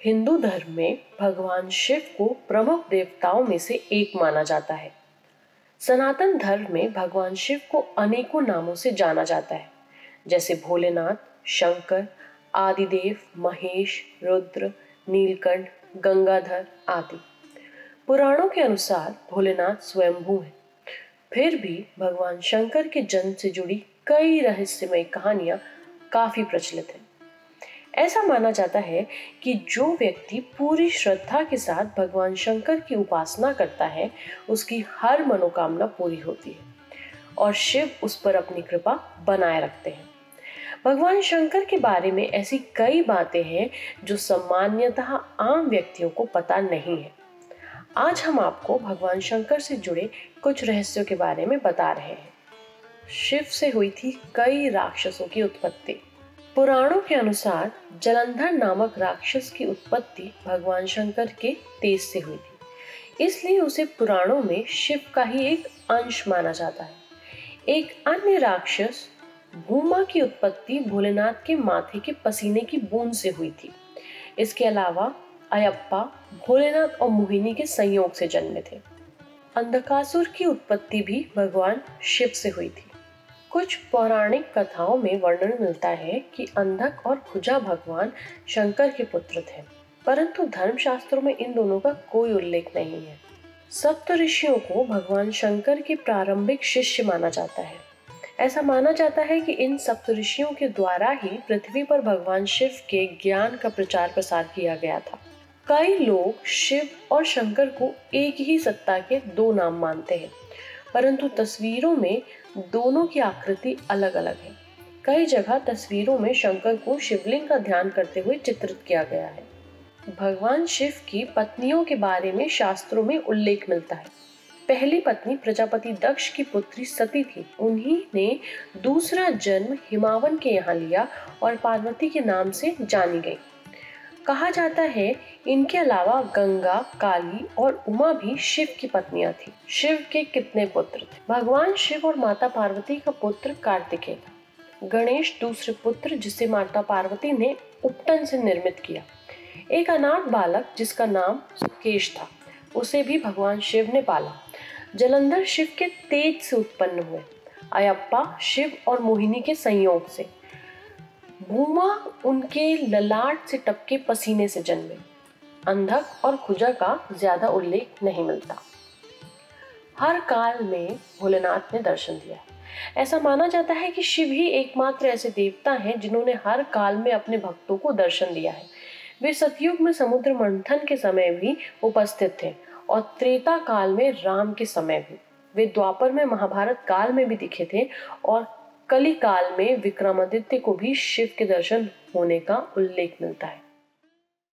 हिंदू धर्म में भगवान शिव को प्रमुख देवताओं में से एक माना जाता है। सनातन धर्म में भगवान शिव को अनेकों नामों से जाना जाता है, जैसे भोलेनाथ, शंकर, आदिदेव, महेश, रुद्र, नीलकंठ, गंगाधर आदि। पुराणों के अनुसार भोलेनाथ स्वयंभू हैं। फिर भी भगवान शंकर के जन्म से जुड़ी कई रहस्यमय कहानियां काफी प्रचलित हैं। ऐसा माना जाता है कि जो व्यक्ति पूरी श्रद्धा के साथ भगवान शंकर की उपासना करता है, उसकी हर मनोकामना पूरी होती है और शिव उस पर अपनी कृपा बनाए रखते हैं। भगवान शंकर के बारे में ऐसी कई बातें हैं जो सामान्यतः आम व्यक्तियों को पता नहीं है। आज हम आपको भगवान शंकर से जुड़े कुछ रहस्यों के बारे में बता रहे हैं। शिव से हुई थी कई राक्षसों की उत्पत्ति। पुराणों के अनुसार जलंधर नामक राक्षस की उत्पत्ति भगवान शंकर के तेज से हुई थी, इसलिए उसे पुराणों में शिव का ही एक अंश माना जाता है। एक अन्य राक्षस भूमा की उत्पत्ति भोलेनाथ के माथे के पसीने की बूंद से हुई थी। इसके अलावा अयप्पा भोलेनाथ और मोहिनी के संयोग से जन्मे थे। अंधकासुर की उत्पत्ति भी भगवान शिव से हुई थी। कुछ पौराणिक कथाओं में वर्णन मिलता है कि अंधक और खुजा भगवान शंकर के पुत्र थे, परंतु धर्मशास्त्रों में इन दोनों का कोई उल्लेख नहीं है। सप्त ऋषियों को भगवान शंकर के प्रारंभिक शिष्य माना जाता है। ऐसा माना जाता है कि इन सप्त ऋषियों के द्वारा ही पृथ्वी पर भगवान शिव के ज्ञान का प्रचार प्रसार किया गया था। कई लोग शिव और शंकर को एक ही सत्ता के दो नाम मानते हैं, परंतु तस्वीरों में दोनों की आकृति अलग अलग है। कई जगह तस्वीरों में शंकर को शिवलिंग का ध्यान करते हुए चित्रित किया गया है। भगवान शिव की पत्नियों के बारे में शास्त्रों में उल्लेख मिलता है। पहली पत्नी प्रजापति दक्ष की पुत्री सती थी। उन्हीं ने दूसरा जन्म हिमावन के यहाँ लिया और पार्वती के नाम से जानी गई। कहा जाता है इनके अलावा गंगा, काली और उमा भी शिव की पत्नियां थी। शिव के कितने पुत्र थे? भगवान शिव और माता पार्वती का पुत्र कार्तिकेय था। गणेश दूसरे पुत्र, जिसे माता पार्वती ने उपटन से निर्मित किया। एक अनाथ बालक जिसका नाम सुकेश था, उसे भी भगवान शिव ने पाला। जलंधर शिव के तेज से उत्पन्न हुए। अयप्पा शिव और मोहिनी के संयोग से। भूमा उनके ललाट से टपके पसीने से जन्मे। अंधक और खुजा का ज्यादा उल्लेख नहीं मिलता। हर काल में भोलेनाथ ने दर्शन दिया है। ऐसा माना जाता है कि शिव ही एकमात्र ऐसे देवता हैं जिन्होंने हर काल में अपने भक्तों को दर्शन दिया है। वे सतयुग में समुद्र मंथन के समय भी उपस्थित थे और त्रेता काल में राम के समय भी। वे द्वापर में महाभारत काल में भी दिखे थे और कली काल में विक्रमादित्य को भी शिव के दर्शन होने का उल्लेख मिलता है।